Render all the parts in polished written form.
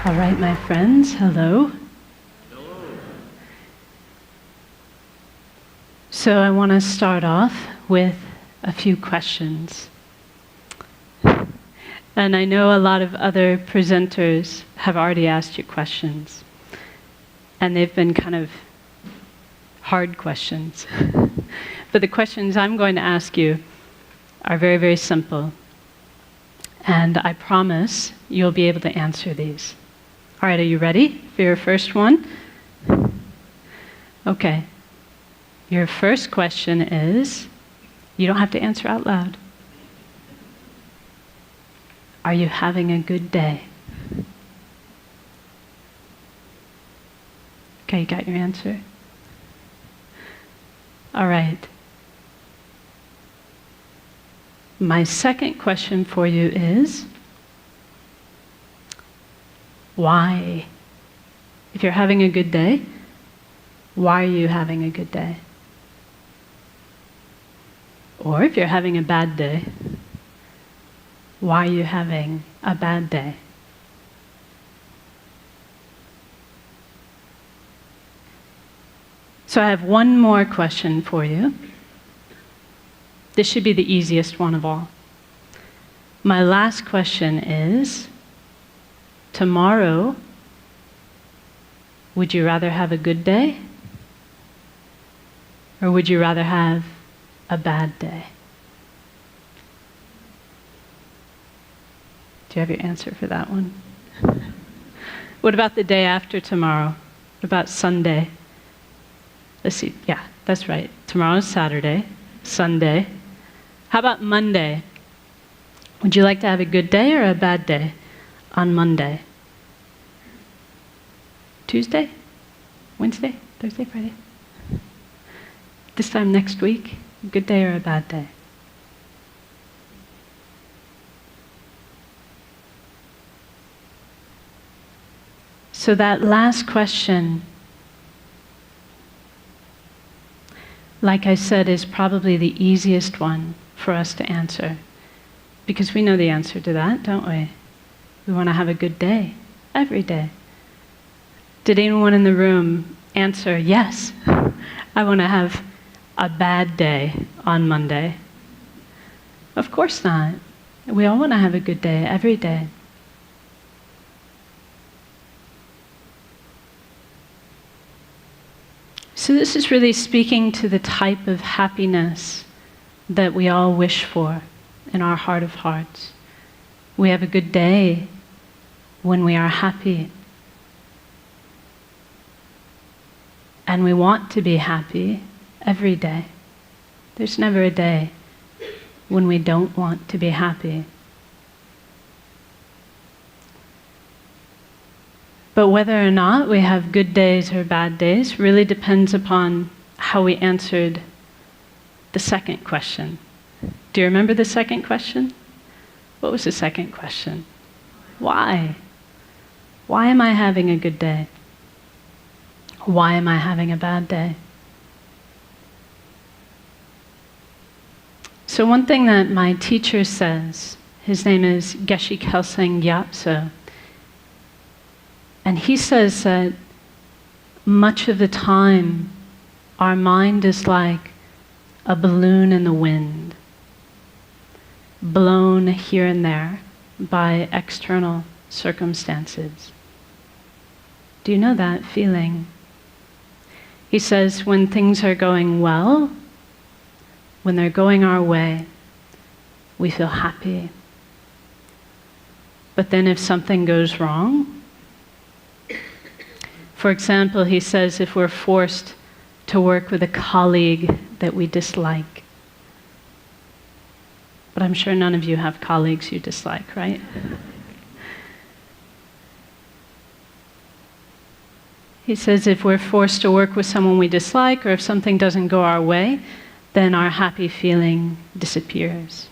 All right, my friends, hello. Hello. So I want to start off with a few questions. And I know a lot of other presenters have already asked you questions. And they've been kind of hard questions. But the questions I'm going to ask you are very, very simple. And I promise you'll be able to answer these. All right, are you ready for your first one? Okay. Your first question is, you don't have to answer out loud. Are you having a good day? Okay, you got your answer? All right. My second question for you is, why? If you're having a good day, why are you having a good day? Or if you're having a bad day, why are you having a bad day? So I have one more question for you. This should be the easiest one of all. My last question is, tomorrow, would you rather have a good day? Or would you rather have a bad day? Do you have your answer for that one? What about the day after tomorrow? What about Sunday? Let's see, yeah, that's right. Tomorrow's Saturday, Sunday. How about Monday? Would you like to have a good day or a bad day on Monday? Tuesday? Wednesday? Thursday? Friday? This time next week? A good day or a bad day? So that last question, like I said, is probably the easiest one for us to answer. Because we know the answer to that, don't we? We want to have a good day, every day. Did anyone in the room answer, yes, I want to have a bad day on Monday? Of course not. We all want to have a good day, every day. So this is really speaking to the type of happiness that we all wish for in our heart of hearts. We have a good day when we are happy. And we want to be happy every day. There's never a day when we don't want to be happy. But whether or not we have good days or bad days really depends upon how we answered the second question. Do you remember the second question? What was the second question? Why? Why am I having a good day? Why am I having a bad day? So one thing that my teacher says, his name is Gen Kelsang Nyema, and he says that much of the time our mind is like a balloon in the wind, blown here and there by external circumstances. Do you know that feeling? He says when things are going well, when they're going our way, we feel happy. But then if something goes wrong, for example, he says if we're forced to work with a colleague that we dislike, but I'm sure none of you have colleagues you dislike, right? He says if we're forced to work with someone we dislike, or if something doesn't go our way, then our happy feeling disappears.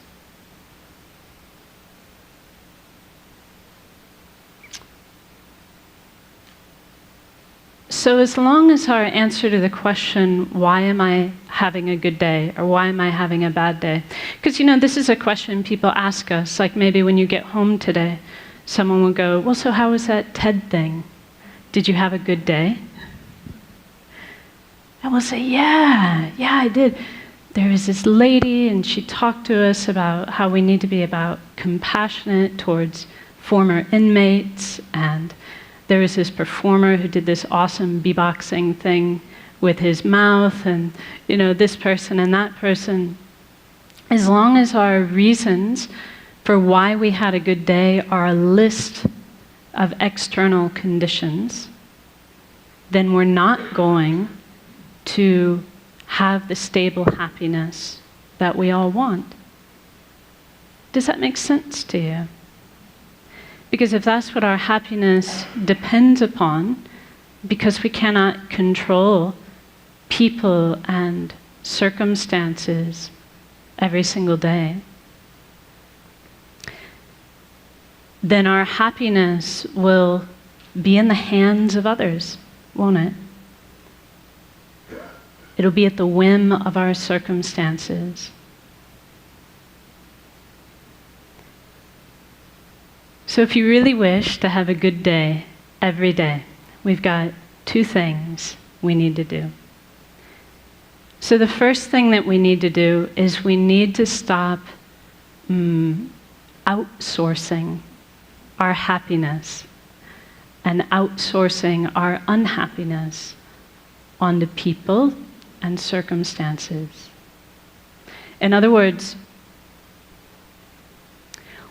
So as long as our answer to the question, why am I having a good day, or why am I having a bad day? Because, this is a question people ask us, like maybe when you get home today. someone will go, well, so how was that TED thing? Did you have a good day? And we'll say, yeah, I did. There was this lady, and she talked to us about how we need to be about compassionate towards former inmates, and there was this performer who did this awesome beatboxing thing with his mouth, and this person and that person. As long as our reasons for why we had a good day are a list of external conditions, then we're not going to have the stable happiness that we all want. Does that make sense to you? Because if that's what our happiness depends upon, because we cannot control people and circumstances every single day, then our happiness will be in the hands of others, won't it? It'll be at the whim of our circumstances. So if you really wish to have a good day every day, we've got 2 things we need to do. So the first thing that we need to do is we need to stop outsourcing our happiness and outsourcing our unhappiness onto people and circumstances. In other words,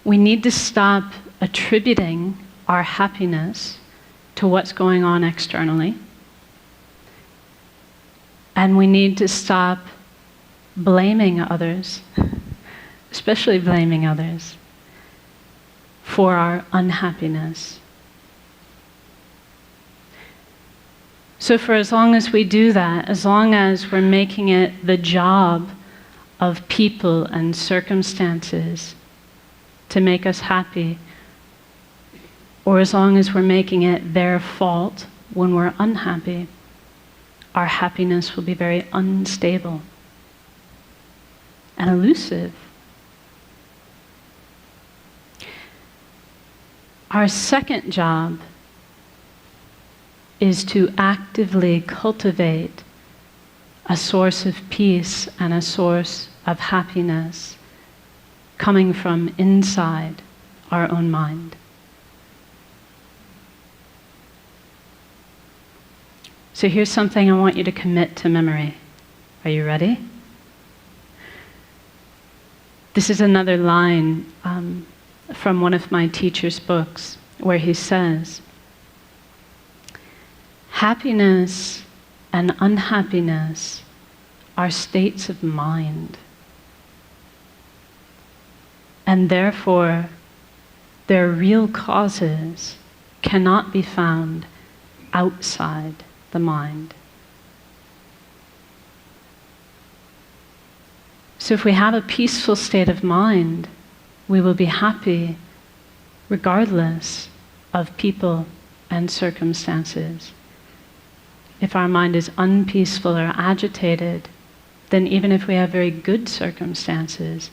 we need to stop attributing our happiness to what's going on externally. And we need to stop blaming others, especially blaming others, for our unhappiness. So for as long as we do that, as long as we're making it the job of people and circumstances to make us happy, or as long as we're making it their fault when we're unhappy, our happiness will be very unstable and elusive. Our second job is to actively cultivate a source of peace and a source of happiness coming from inside our own mind. So here's something I want you to commit to memory. Are you ready? This is another line from one of my teacher's books where he says, happiness and unhappiness are states of mind, and therefore their real causes cannot be found outside the mind. So if we have a peaceful state of mind, we will be happy regardless of people and circumstances. If our mind is unpeaceful or agitated, then even if we have very good circumstances,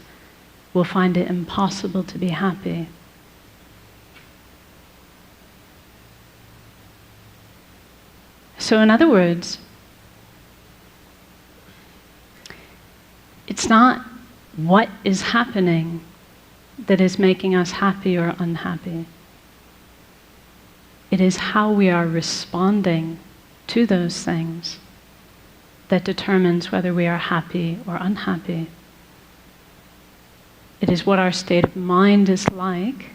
we'll find it impossible to be happy. So in other words, it's not what is happening that is making us happy or unhappy. It is how we are responding to those things that determines whether we are happy or unhappy. It is what our state of mind is like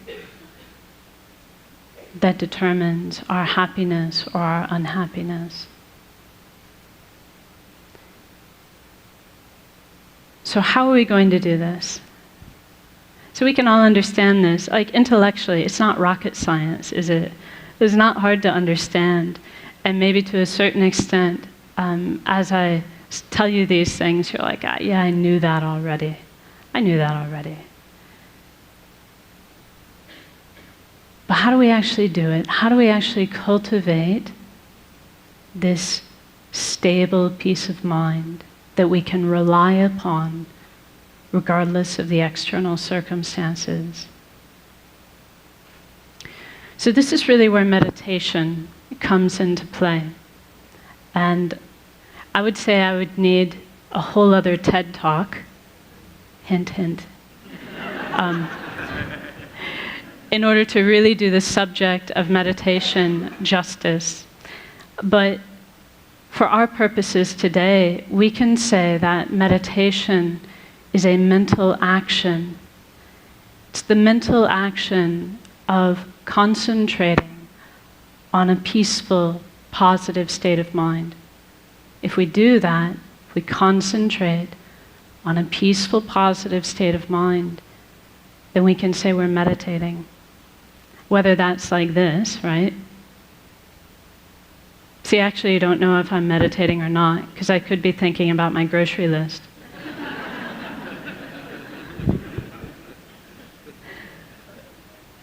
that determines our happiness or our unhappiness. So how are we going to do this? So we can all understand this. Like intellectually, it's not rocket science, is it? It's not hard to understand. And maybe to a certain extent, as I tell you these things, you're like, yeah, I knew that already. I knew that already. But how do we actually do it? How do we actually cultivate this stable peace of mind that we can rely upon regardless of the external circumstances? So this is really where meditation comes into play. And I would say I would need a whole other TED talk, hint, hint, in order to really do the subject of meditation justice. But for our purposes today, we can say that meditation is a mental action. It's the mental action of concentrating on a peaceful, positive state of mind. If we do that, if we concentrate on a peaceful, positive state of mind, then we can say we're meditating. Whether that's like this, right? See, actually, you don't know if I'm meditating or not, because I could be thinking about my grocery list.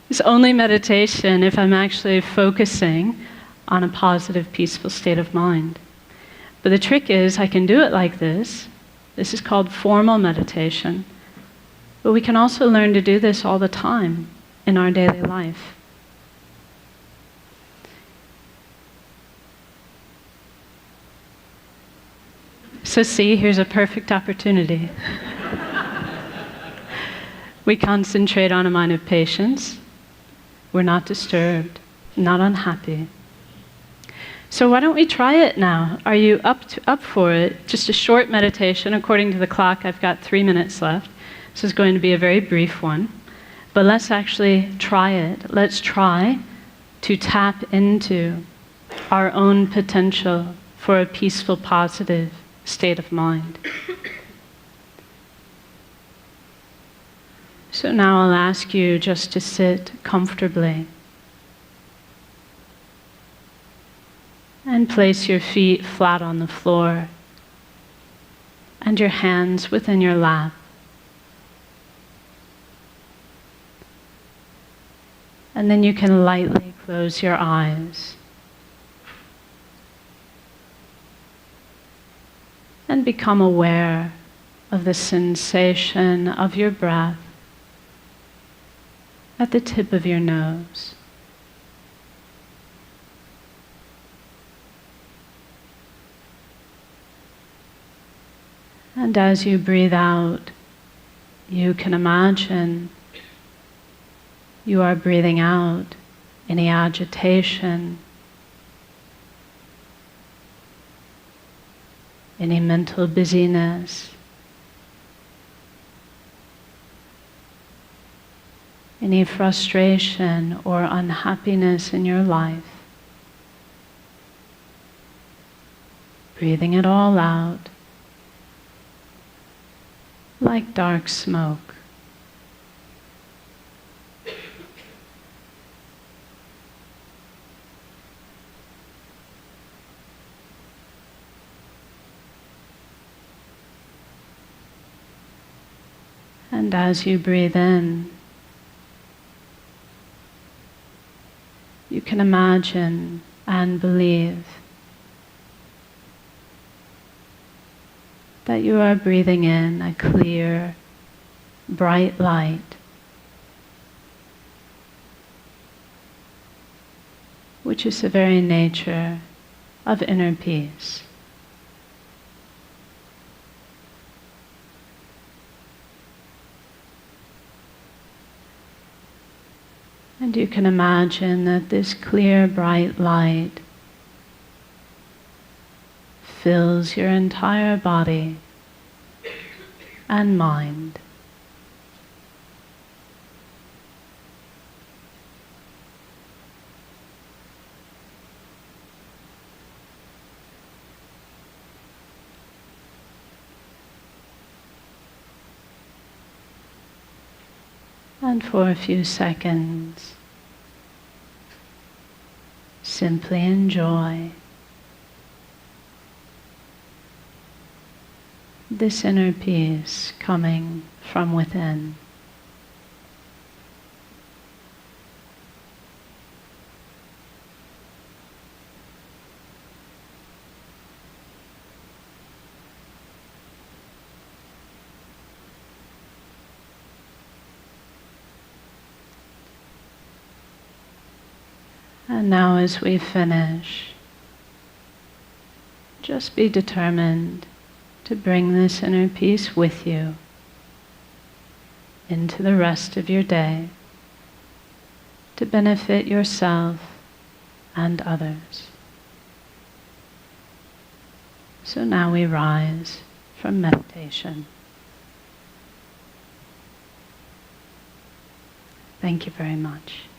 It's only meditation if I'm actually focusing on a positive, peaceful state of mind. But the trick is, I can do it like this. This is called formal meditation. But we can also learn to do this all the time in our daily life. So see, here's a perfect opportunity. We concentrate on a mind of patience. We're not disturbed, not unhappy. So why don't we try it now? Are you up for it? Just a short meditation. According to the clock, I've got 3 minutes left. This is going to be a very brief one. But let's actually try it. Let's try to tap into our own potential for a peaceful, positive state of mind. So now I'll ask you just to sit comfortably and place your feet flat on the floor and your hands within your lap. And then you can lightly close your eyes and become aware of the sensation of your breath at the tip of your nose. And as you breathe out, you can imagine you are breathing out any agitation, any mental busyness, any frustration or unhappiness in your life. Breathing it all out like dark smoke. And as you breathe in, you can imagine and believe that you are breathing in a clear, bright light, which is the very nature of inner peace. And you can imagine that this clear, bright light fills your entire body and mind. And for a few seconds, simply enjoy this inner peace coming from within. And now as we finish, just be determined to bring this inner peace with you into the rest of your day to benefit yourself and others. So now we rise from meditation. Thank you very much.